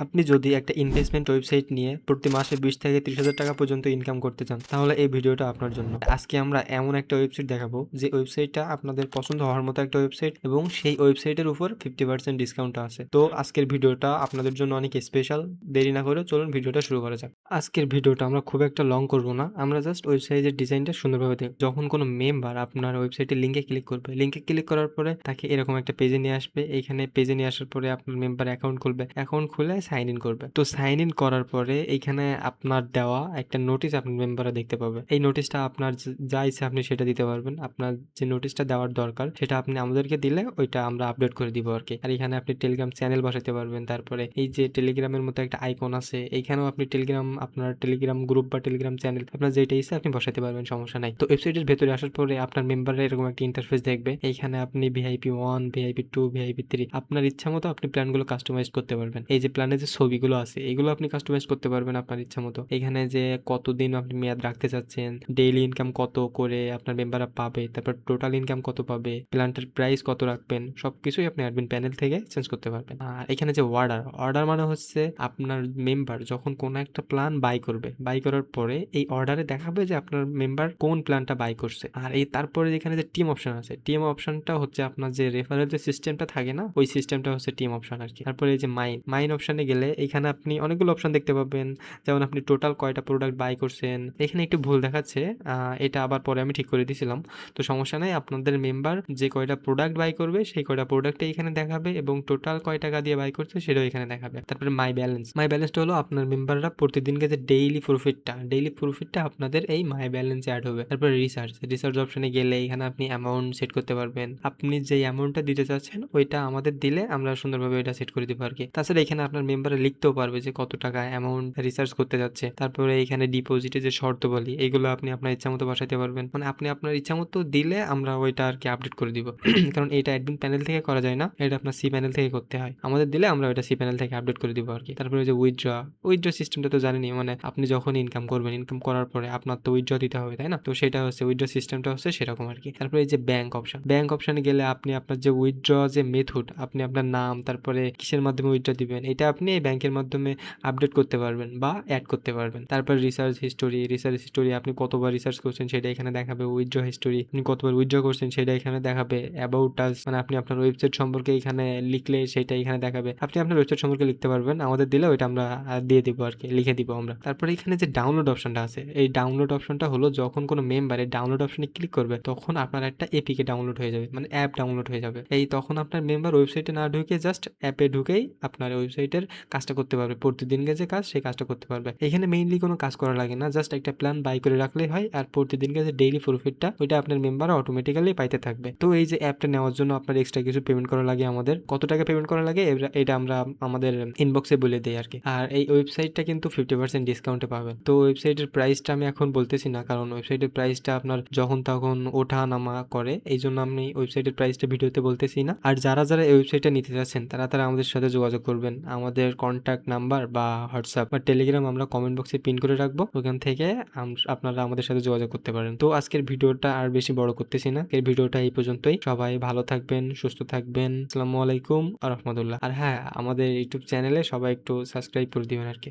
আপনি যদি একটা ইনভেস্টমেন্ট ওয়েবসাইট নিয়ে প্রতি মাসে 20 থেকে 30,000 টাকা পর্যন্ত ইনকাম করতে চান, তাহলে এই ভিডিওটা আপনার জন্য। আজকে আমরা এমন একটা ওয়েবসাইট দেখাবো যে ওয়েবসাইটটা আপনাদের পছন্দ হওয়ার মতো একটা ওয়েবসাইট এবং সেই ওয়েবসাইটের উপর 50% ডিসকাউন্ট আছে। তো আজকের ভিডিওটা আপনাদের জন্য অনেক স্পেশাল। দেরি না করে চলুন ভিডিওটা শুরু করা যাক। আজকের ভিডিওটা আমরা খুব একটা লং করব না, আমরা জাস্ট ওয়েবসাইটের ডিজাইনটা সুন্দরভাবে দেখব। যখন কোনো মেম্বার আপনার ওয়েবসাইটের লিঙ্কে ক্লিক করবে, লিঙ্কে ক্লিক করার পরে তাকে এরকম একটা পেজে নিয়ে আসবে। এইখানে পেজে নিয়ে আসার পরে আপনার মেম্বার অ্যাকাউন্ট খুলবে, অ্যাকাউন্ট খুলে সাইন ইন করবে। তো সাইন ইন করার পরে এইখানে আপনার দেওয়া একটা নোটিশ আপনার মেম্বাররা দেখতে পাবে। এই নোটিশটা আপনার যা ইচ্ছে আপনি সেটা দিতে পারবেন। আপনার যে নোটিশটা দেওয়ার দরকার সেটা আপনি আমাদেরকে দিলে ওইটা আমরা আপডেট করে দিব আর কি। আর এখানে আপনি টেলিগ্রাম চ্যানেল বসাতে পারবেন। তারপরে এই যে টেলিগ্রামের মতো একটা আইকন আছে, এইখানেও আপনি আপনার টেলিগ্রাম গ্রুপ বা টেলিগ্রাম চ্যানেল আপনার যেটা ইচ্ছে আপনি বসাতে পারবেন, সমস্যা নাই। তো ওয়েবসাইটের ভেতরে আসার পরে আপনার মেম্বাররা এরকম একটা ইন্টারফেস দেখবে। এইখানে আপনি ভিআইপি 1, ভিআইপি 2, ভিআইপি 3 আপনার ইচ্ছা মতো আপনি প্ল্যানগুলো কাস্টমাইজ করতে পারবেন। এই যে প্ল্যানের যে ছবিগুলো আছে এগুলো আপনি কাস্টমাইজ করতে পারবেন আপনার ইচ্ছা মতো। এখানে যে কতদিন আপনি মেয়াদ রাখতে চাচ্ছেন, ডেইলি ইনকাম কত করে আপনার মেম্বাররা পাবে, তারপর টোটাল ইনকাম কত পাবে, প্ল্যানটার প্রাইস কত রাখবেন, সবকিছুই আপনি অ্যাডমিন প্যানেল থেকে চেঞ্জ করতে পারবেন। আর এখানে যে অর্ডার মানে হচ্ছে আপনার মেম্বার যখন কোনো একটা প্ল্যান বাই করবে, বাই করার পরে এই অর্ডারে দেখাবে যে আপনার মেম্বার কোন প্ল্যানটা বাই করছে। আর এই তারপরে এখানে যে টিম অপশন আছে, টিম অপশনটা হচ্ছে আপনার যে রেফারেল যে সিস্টেমটা থাকে না, ওই সিস্টেমটা হচ্ছে টিম অপশন আর কি। তারপরে এই যে মাইন অপশনে গেলে এখানে আপনি অনেকগুলো অপশন দেখতে পাবেন, যেমন আপনি টোটাল কয়টা প্রোডাক্ট বাই করছেন। এখানে একটু ভুল দেখাচ্ছে, এটা আবার পরে আমি ঠিক করে দিয়েছিলাম, তো সমস্যা নাই। আপনাদের মেম্বার যে কয়টা প্রোডাক্ট বাই করবে সেই কয়টা প্রোডাক্টই এখানে দেখাবে এবং টোটাল কয় টাকা দিয়ে বাই করছে সেটাও এখানে দেখাবে। তারপরে মাই ব্যালেন্সটা হলো আপনার মেম্বাররা প্রতিদিনকে যে ডেইলি প্রফিটটা আপনাদের এই মাই ব্যালেন্সে অ্যাড হবে। তারপরে রিসার্চ অপশনে গেলে এখানে আপনি অ্যামাউন্ট সেট করতে পারবেন। আপনি যে অ্যামাউন্টটা দিতে চাচ্ছেন ওইটা আমাদের দিলে আমরা সুন্দরভাবে এটা সেট করে দিব আর কি। তাছাড়া এখানে আপনার মেম্বাররা লিখতেও পারবে যে কত টাকা অ্যামাউন্ট রিসার্চ করতে যাচ্ছে। তারপরে এখানে ডিপোজিটে যে শর্তাবলী এগুলো আপনি আপনার ইচ্ছা মতো বসাতে পারবেন, মানে আপনি আপনার ইচ্ছা মতো দিলে আমরা ওইটা আর কি আপডেট করে দিব। কারণ এটা অ্যাডমিন প্যানেল থেকে করা যায় না, এটা আপনার সি প্যানেল থেকে করতে হয়। আমাদের দিলে আমরা ওইটা সি প্যানেল থেকে আপডেট করে দিব আর কি। তারপরে যে উইথড্র সিস্টেমটা তো জানেনই, মানে আপনি যখন ইনকাম করবেন, ইনকাম করার পরে আপনার তো উইথড্র দিতে হবে তাই না, তো সেটা হচ্ছে উইথড্র সিস্টেমটা হচ্ছে সেরকম আর কি। তারপরে এই যে ব্যাংক অপশনে গেলে আপনি আপনার যে উইথড্র যে মেথড, আপনি আপনার নাম তারপরে কিসের মাধ্যমে উইথড্র দিবেন এটা আপনি এই ব্যাংকের মাধ্যমে আপডেট করতে পারবেন বা অ্যাড করতে পারবেন। তারপর রিসার্চ হিস্টোরি আপনি কতবার রিসার্চ করছেন সেটা এখানে দেখাবে। উইথড্র হিস্টোরি আপনি কতবার উইথড্র করছেন সেটা এখানে দেখাবে। অ্যাবাউট আস মানে আপনি আপনার ওয়েবসাইট সম্পর্কে এখানে লিখলে সেটা এখানে দেখাবে। আপনি আপনার ওয়েবসাইট সম্পর্কে লিখতে পারবেন, আমাদের দিলে ওইটা আমরা দিয়ে দিব আর কি, লিখে দিব আমরা। তারপরে এখানে যে ডাউনলোড অপশনটা আছে, এই ডাউনলোড অপশনটা হলো যখন কোনো মেম্বার এই ডাউনলোড অপশনে ক্লিক করবে তখন আপনার একটা এপিকে ডাউনলোড হয়ে যাবে, মানে অ্যাপ ডাউনলোড হয়ে যাবে। এই তখন আপনার মেম্বার ওয়েবসাইটে না ঢুকে জাস্ট অ্যাপে ঢুকেই আপনার ওয়েবসাইটের কাজটা করতে পারবে, প্রতিদিনকে যে কাজ সেই কাজটা করতে পারবে। এখানে মেইনলি কোনো কাজ করা লাগে না, জাস্ট একটা প্ল্যান বাই করে রাখলেই হয়, আর প্রতিদিনকে যে ডেইলি প্রফিটটা ওইটা আপনার মেম্বার অটোমেটিক্যালি পাইতে থাকবে। তো এই যে অ্যাপটা নেওয়ার জন্য আপনার এক্সট্রা কিছু পেমেন্ট করা লাগে, আমাদের কত টাকা পেমেন্ট করা লাগে এটা আমরা আমাদের ইনবক্সে বলে দিই আর কি। আর এই ওয়েবসাইটটা কিন্তু 50% ডিসকাউন্টে পাবেন। তো ওয়েবসাইটের প্রাইসটা আমি এখন বলতেছি না, কারণ ওয়েবসাইটের প্রাইসটা আপনার যখন তখন ওঠা নামা করে, এই জন্য আমি ওয়েবসাইটের প্রাইসটা ভিডিওতে বলতেছি না। আর যারা এই ওয়েবসাইটটা নিতে চাচ্ছেন তারা আমাদের সাথে যোগাযোগ করবেন। আমাদের কন্ট্যাক্ট নাম্বার বা হোয়াটসঅ্যাপ বা টেলিগ্রাম আমরা কমেন্ট বক্সে পিন করে রাখবো, ওখান থেকে আপনারা আমাদের সাথে যোগাযোগ করতে পারেন। তো আজকের ভিডিওটা আর বেশি বড় করতেছি না, এর ভিডিওটা এই পর্যন্তই। সবাই ভালো থাকবেন, সুস্থ থাকবেন। আসসালামু আলাইকুম আ রহমতুল্লাহ। আর হ্যাঁ, আমাদের ইউটিউব চ্যানেলে সবাই একটু সাবস্ক্রাইব করে দিবেন আর কি।